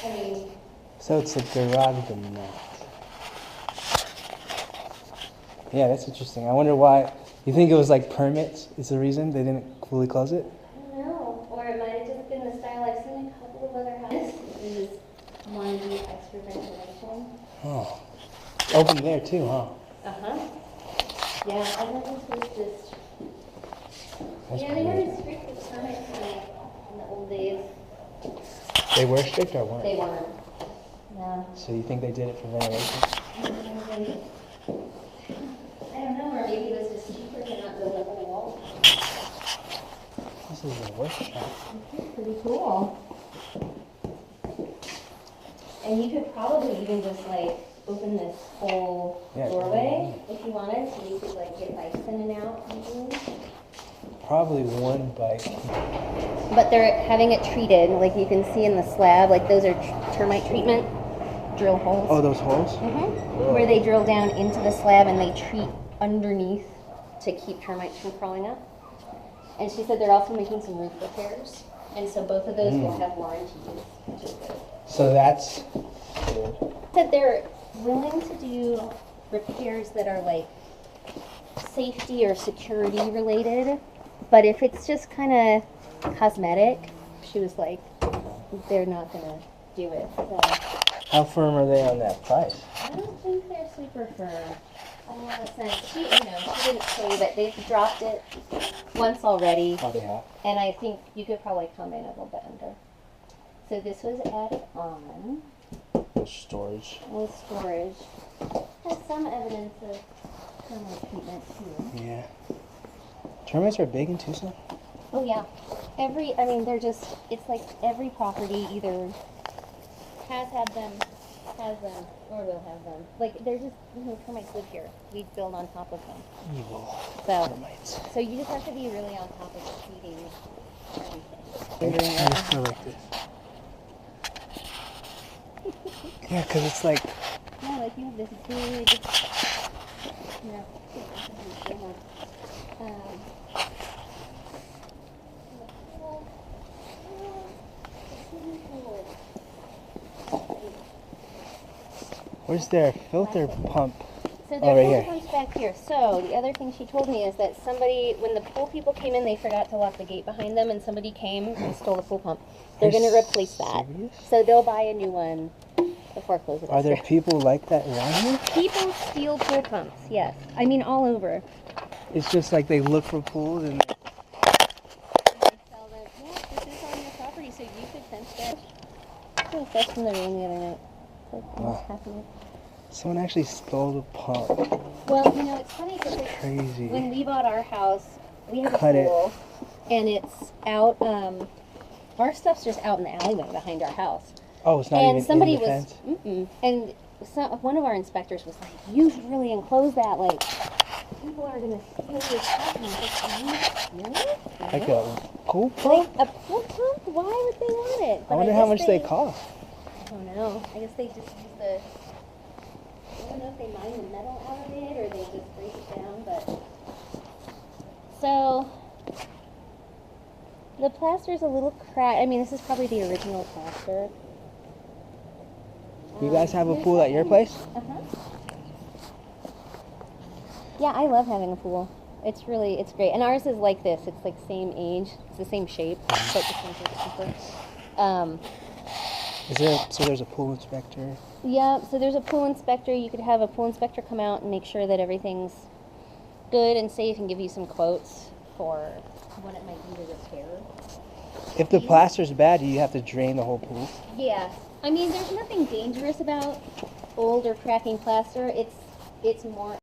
I mean, So it's a garage, but not. Yeah, that's interesting. I wonder why. You think it was like permits is the reason they didn't fully close it? I don't know. Or it might have just been the style. I've seen a couple of other houses. They just want to do extra ventilation. Oh. Open there too, huh? Uh-huh. Yeah, I think this was just... That's Yeah, they weren't weird. as strict with permits in the old days. They were strict or weren't? They weren't. No. So you think they did it for ventilation? I don't know, or maybe it was just cheaper to not build a whole wall. This is a workshop. Pretty cool. And you could probably even just like open this whole doorway if you wanted, so you could like get bikes in and out. Probably one bike. But they're having it treated, like you can see in the slab, like those are termite treatment drill holes. Oh, those holes? Mm-hmm. Where they drill down into the slab and they treat underneath to keep termites from crawling up. And she said they're also making some roof repairs. And so both of those will have warranties, which is good. So that's good. Said they're willing to do repairs that are like safety or security related, but if it's just kind of cosmetic, she was like, they're not gonna do it. So How firm are they on that price? I don't think they're super firm. She didn't say, but they've dropped it once already, Oh, they have? and I think you could probably come in a little bit under. So this was added on The storage. with storage. Has some evidence of termite treatment too. Yeah. Termites are big in Tucson? Oh yeah. It's like every property either has them, or will have them. Like they're just, termites live here. We build on top of them. Evil So, termites. so you just have to be really on top of the feeding everything. I just feel like this. Yeah, because it's like, Yeah, like you have this big, where's their filter pump? So Oh, right their here. pool comes back here. So the other thing she told me is that somebody, when the pool people came in, they forgot to lock the gate behind them, and somebody came and stole the pool pump. They're going to replace that. Serious? So they'll buy a new one before closing. Are there people like that around here? People steal pool pumps? Yes. I mean, all over. It's just like they look for pools and And they sell them. Yeah, this is on your property, so you could fence that. I was just in the room the other night. Like, Wow. happy. someone actually stole the pump. Well, it's funny because Crazy. when we bought our house, we have a Cut it. pool, and it's out. Our stuff's just out in the alleyway behind our house. Oh, it's not And even somebody in the was, fence? and one of our inspectors was like, "You should really enclose that. Like, people are gonna steal your stuff." And I was like, "Are you serious? Like a pool Like pump? a pool pump? Why would they want it?" I But wonder how guess much they cost. I don't know. I guess they just use the. I don't know if they mine the metal out of it or they just break it down, but. So. The plaster's a little cracked. I mean, this is probably the original plaster. You guys have a pool at your place? Uh-huh. Yeah, I love having a pool. It's great. And ours is like this. It's like same age. It's the same shape, but different. So there's a pool inspector? Yeah, so there's a pool inspector. You could have a pool inspector come out and make sure that everything's good and safe and give you some quotes for what it might be to repair. If the plaster's bad, do you have to drain the whole pool? Yeah. I mean, there's nothing dangerous about old or cracking plaster. It's more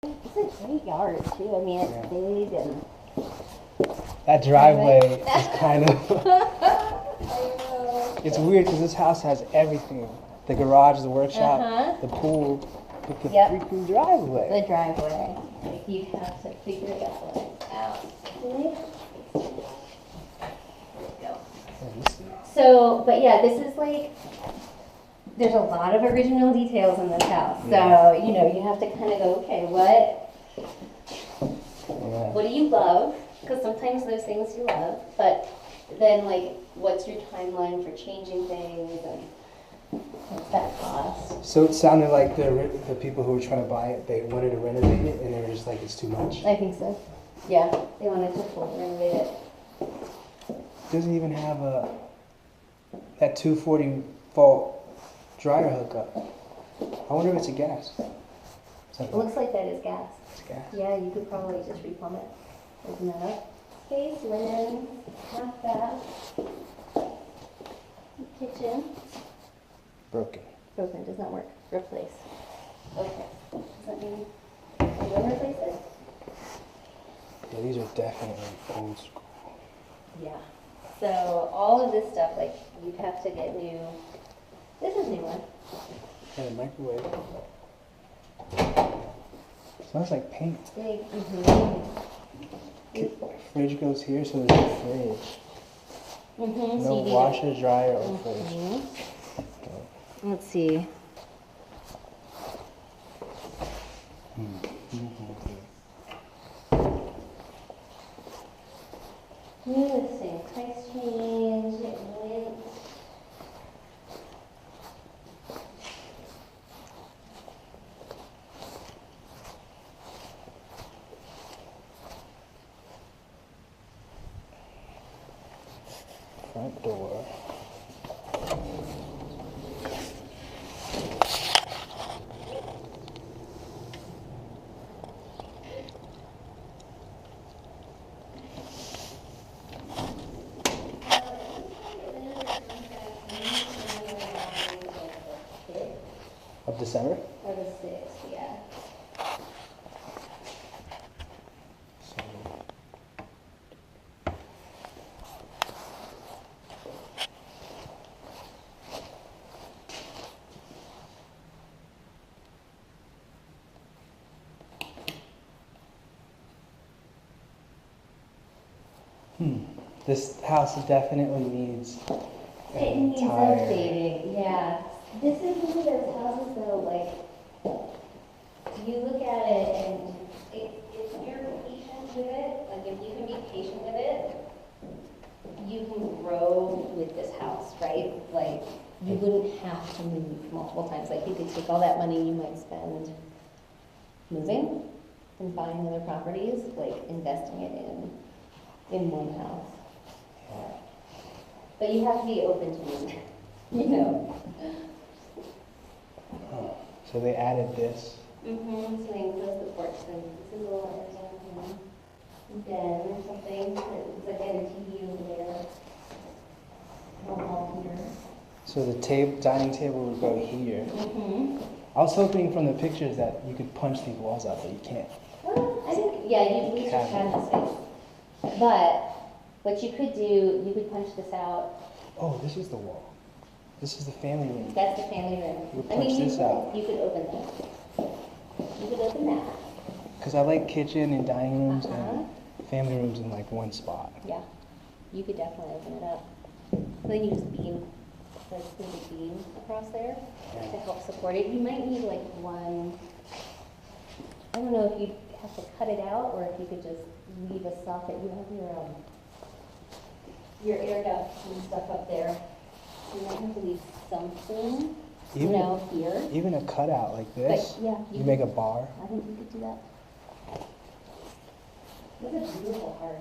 It's a great yard too. I mean, it's Yeah. big and. That driveway is kind of. I know. It's weird because this house has everything: the garage, the workshop, Uh-huh. the pool, but the Yep. freaking driveway. The driveway. Like you have to figure it out. There we go. So, but yeah, this is like, there's a lot of original details in this house. So, Yeah. you know, you have to kind of go, okay, what Yeah. do you love? Because sometimes those things you love, but then like, what's your timeline for changing things and what's that cost? So it sounded like the people who were trying to buy it, they wanted to renovate it, and they were just like, it's too much. I think so. Yeah, they wanted to fully renovate it. It doesn't even have that 240 volt dryer hookup. I wonder if it's a gas. It looks like that is gas. It's gas. Yeah, you could probably just replumb it. Open that up. Space, linen, half bath, kitchen. Broken. Broken, does not work. Replace. Okay. Does that mean you want to replace it? Yeah, these are definitely old school. Yeah. So all of this stuff, like you'd have to get new. This is a new one. And a microwave. Smells like paint. Big. Mm-hmm. Fridge goes here, so there's a fridge. Mm-hmm. No washer, dryer, or fridge. Mhm. Let's see. New listing, price change, link. Front door. Of December? Or the 6th, yeah. So, this house definitely needs It an needs entire. updating, yeah. This is one of those houses though, like, you look at it and if you're patient with it, like if you can be patient with it, you can grow with this house, right? Like, you wouldn't have to move multiple times. Like, you could take all that money you might spend moving and buying other properties, like investing it in one house. But you have to be open to it, you know? Oh, so they added this. Mm-hmm, so they enclose the porch, so this is a little area, den or something, it's like a TV over there. A wall here. So the dining table would go here. Mm-hmm. I was hoping from the pictures that you could punch these walls out, but you can't. Well, I think, yeah, you need your Cabinet. cabinet space. But what you could do, you could punch this out. Oh, this is the wall. This is the family room. That's the family room. You I mean, punch this out. You could open that. You could open that. Because I like kitchen and dining rooms Uh-huh. and family rooms in like one spot. Yeah, you could definitely open it up. Then you just beam, like there's a beam across there to help support it. You might need like one, I don't know if you have to cut it out or if you could just leave a socket. You have your air ducts and stuff up there. So you might have to leave something, Even- here. Even a cutout like this. But, yeah, You make a bar. I think you could do that. This is a beautiful heart.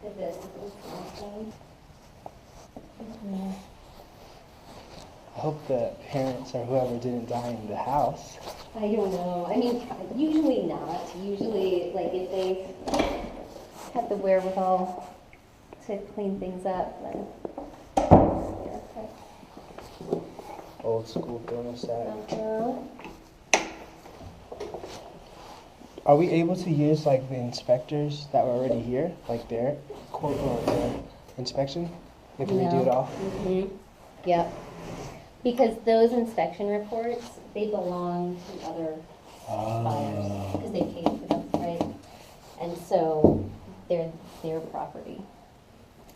Look at this. I hope the parents or whoever didn't die in the house. I don't know. I mean, usually not. Usually, like, if they have the wherewithal to clean things up, then. Old school thermostat. Uh-huh. are we able to use like the inspectors that were already here, like their court or their inspection, if we do it all? Yep. Because those inspection reports, they belong to other buyers because they paid for them, right? And so they're their property.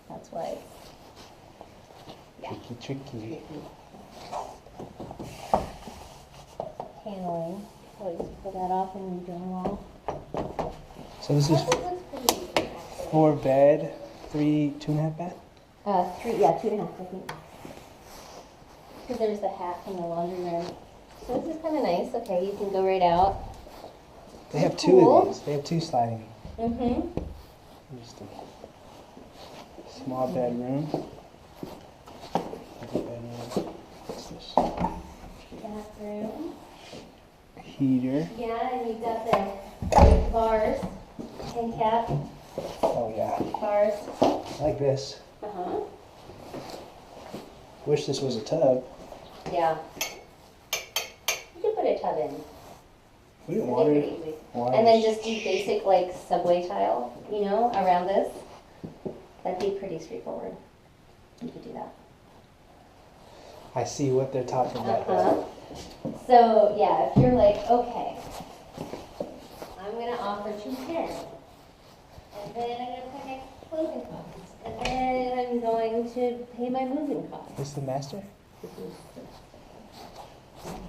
That's why. Yeah. Tricky. Paneling. So you just pull that off and redo them all. So this is That looks pretty decent, actually. 4 bed, 3 2.5 bath. 2.5, I think. Because there's the hat from the laundry room. So this is kind of nice. Okay, you can go right out. They have 2 Cool. of these. They have 2 sliding. Mm-hmm. Interesting. Small bedroom. Other bedroom. What's this? Bathroom. Heater. Yeah, and you've got the bars, end cap, Oh yeah. bars. I like this. Uh-huh. Wish this was a tub. Yeah. You can put a tub in. We didn't Make water it it. easy. Water And then is- just do basic like subway tile, you know, around this. That'd be pretty straightforward. You could do that. I see what they're talking about. Uh-huh. So yeah, if you're like, okay, I'm gonna offer 210, and then I'm gonna pay my closing costs, and then I'm going to pay my moving costs. This the master? This is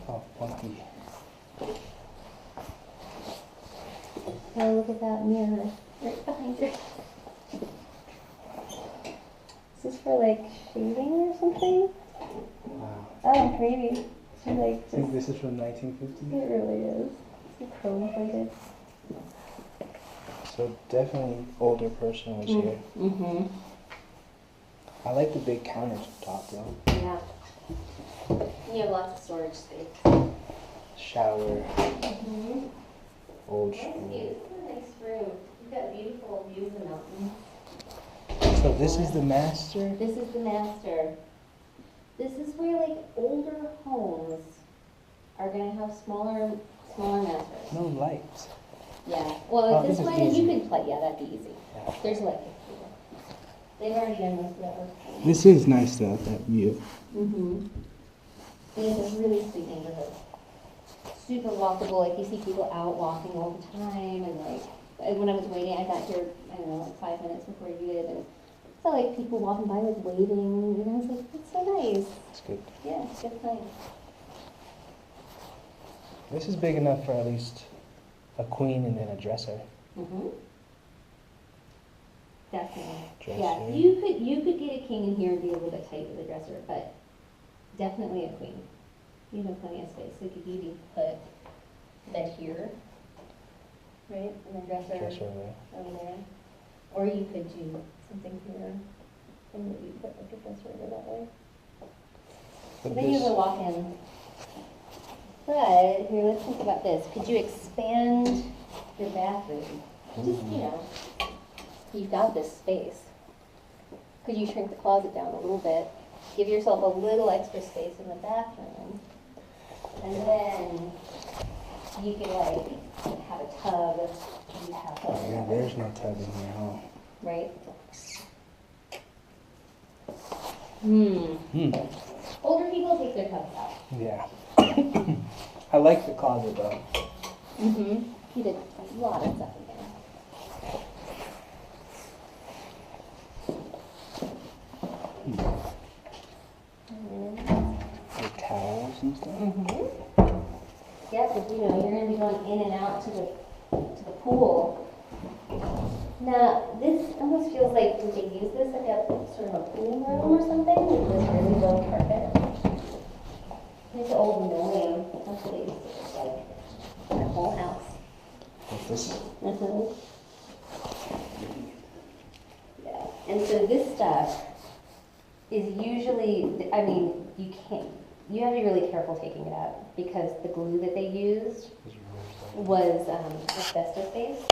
Oh, funky. Oh, look at that mirror right behind you. Is this for like shaving or something? Wow. Oh, maybe. She like I think just, this is from 1950. it really is. It's chrome plated. So definitely older person was here. Mm-hmm. I like the big countertop though. Yeah. You have lots of storage space. Shower, Mm-hmm. old That's school. cute. It's a nice room. You've got beautiful views of the mountains. So this is the master? This is the master. This is where like older homes are gonna have smaller masters. No lights. Yeah. Well, Oh, this this is one easy. you could play. Yeah, that'd be easy. Yeah. There's electric here. They've already done most of that work. This is nice though, that view. Mm-hmm. It is a really sweet neighborhood. Super walkable. Like you see people out walking all the time, and like when I was waiting, I got here, I don't know, like 5 minutes before you did, and I saw like people walking by, like waving, and I was like, that's so nice. It's good. Yeah, it's good time. This is big enough for at least a queen and then a dresser. Mm-hmm. Definitely. Dresser. Yeah, you could get a king in here and be a little bit tight with a dresser, but definitely a queen. You have plenty of space. Like you could even put bed here, right, and then dresser Dresser there. over there, or you could do something here, and maybe put like a dresser over that way. But Then you have a walk-in. But here, let's think about this. Could you expand your bathroom? Just, you know, you've got this space. Could you shrink the closet down a little bit? Give yourself a little extra space in the bathroom. And then you could like have a tub. You have Oh, yeah, a, there's no tub in here, huh? right? Older people take their tubs out. Yeah. I like the closet though. Mm-hmm. He did a lot of stuff in there. The towels and stuff. Mm-hmm. Yeah, because you know you're going to be going in and out to the pool. Now this almost feels like did they use this like a sort of a pool room or something with this really low carpet? It's an old linoleum. That's what they used to look like. The whole house. Like this. Mm-hmm. Yeah, and so this stuff is usually, I mean, you have to be really careful taking it out because the glue that they used was asbestos based.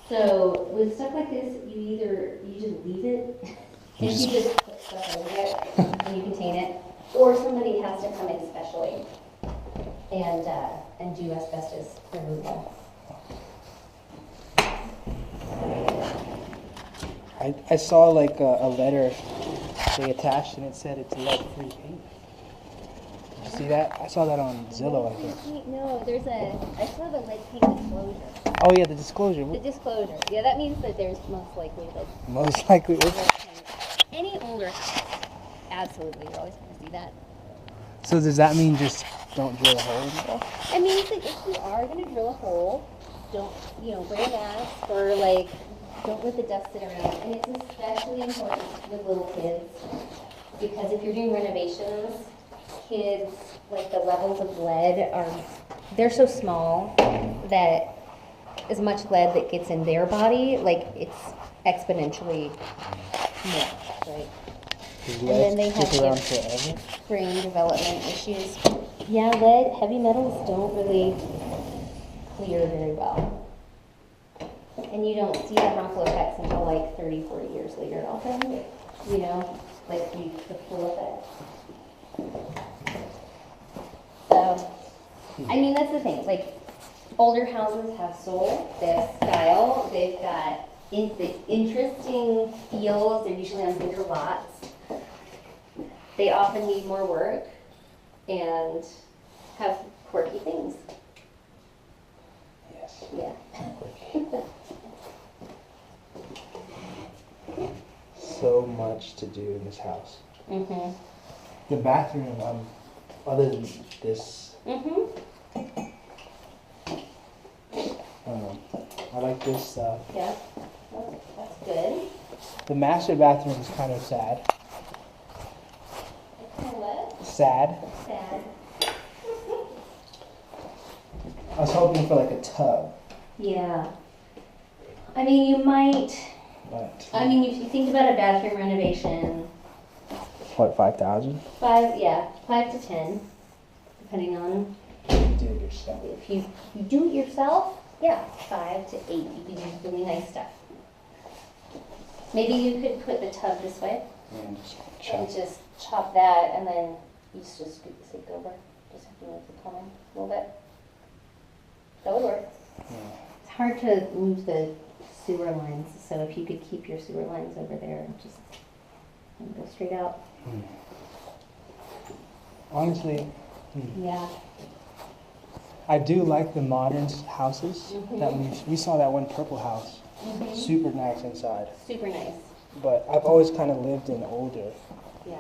So with stuff like this, you just leave it and you just put stuff over it and you contain it, or somebody has to come in specially and do asbestos removal. I saw like a letter they attached and it said it's lead-free paint. Did you see that? I saw that on Zillow, I think. No, I saw the lead paint disclosure. Oh yeah, the disclosure. The disclosure. Yeah, that means that there's most likely lead Most likely. paint. Any older house, absolutely, you're always going to see that. So does that mean just don't drill a hole in the wall? I mean, if you are going to drill a hole, don't, wear a mask or like, don't let the dust sit around. And it's especially important with little kids because if you're doing renovations, kids, like the levels of lead they're so small that as much lead that gets in their body, like it's exponentially more, right? Does And then they lead stick have around forever? brain development issues. Yeah, lead, heavy metals don't really clear very well. And you don't see the harmful effects until like 30, 40 years later often, like the full effect. So, I mean, that's the thing, like, older houses have soul, they have style, they've got interesting feels, they're usually on bigger lots. They often need more work and have quirky things. Yes. Yeah. So much to do in this house. Mhm. The bathroom, other than this, Mhm. I like this stuff. Yeah. That's good. The master bathroom is kind of sad. Kind of what? Sad. Sad. I was hoping for like a tub, Yeah. I mean, you might. but If you think about a bathroom renovation, what, 5,000? 5 to 10, depending on Do it yourself. if you do it yourself. Yeah, 5 to 8. You can use really nice stuff. Maybe you could put the tub this way And just and chop. just chop that, and then you just scoot the sink over. Just have to move the plumbing a little bit. That would work. Yeah. It's hard to move the sewer lines, so if you could keep your sewer lines over there and just go straight out. Honestly, Yeah. I do like the modern houses. Mhm. That we saw that one purple house, Mhm. super nice inside. Super nice. But I've always kind of lived in older, Yeah.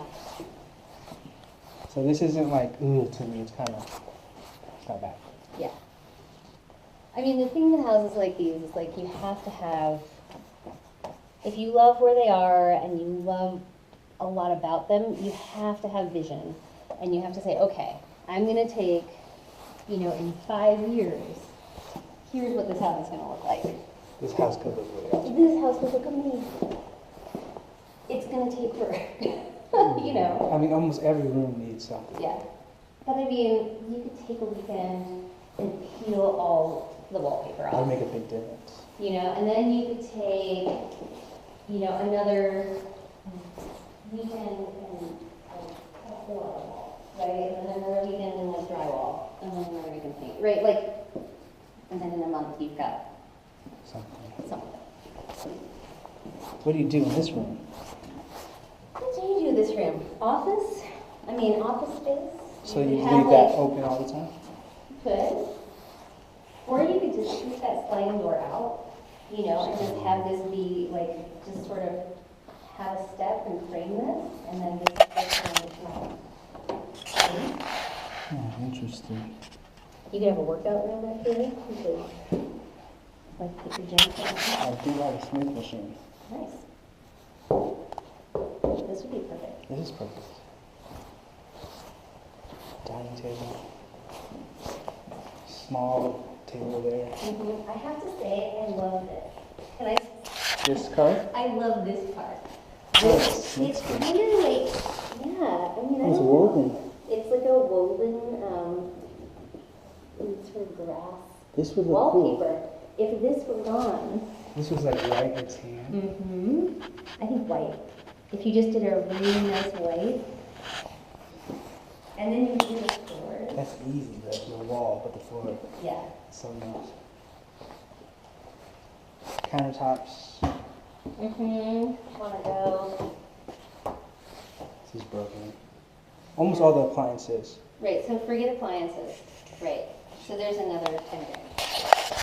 so this isn't like ooh to me. It's not bad. Yeah. I mean, the thing with houses like these is like you have to have, if you love where they are and you love a lot about them, you have to have vision. And you have to say, okay, I'm going to take, in 5 years, here's what this house is going to look like. This house could look really awesome. This house would look amazing. It's going to take work, I mean, almost every room needs something. Yeah. But I mean, you could take a weekend and peel all the wallpaper That off. would make a big difference. And then you could take, another weekend and cut a hole out of the wall, right? And then another weekend and like drywall, and then another weekend paint, right? Like, and then in a month you've got Something. something. What do you do in this room? What do you do this room? Office? Office space? So could you have, leave that like, open all the time? Could. Or you could just shoot that sliding door out, and just have this be like, just sort of have a step and frame this, and then this is Interesting. You could have a workout room back here. You could, like, put your gym stuff I do have a Smith machine. in. Nice. This would be perfect. This is perfect. Dining table. Small table there. I have to say, I love this. Can I? This car? I love this part. Oh, It's kind of like, yeah. It's woven. It's like a woven, sort of grass This would look cool. wallpaper. If this were gone, This was like right in its hand. I think white. If you just did a really nice white, and then you do the floor. That's easy, the wall, but the floor Yeah. is so nice. Countertops. Mm-hmm. Wanna go. This is broken. Almost all the appliances. Right, so forget appliances. Right. So there's another 10 grand.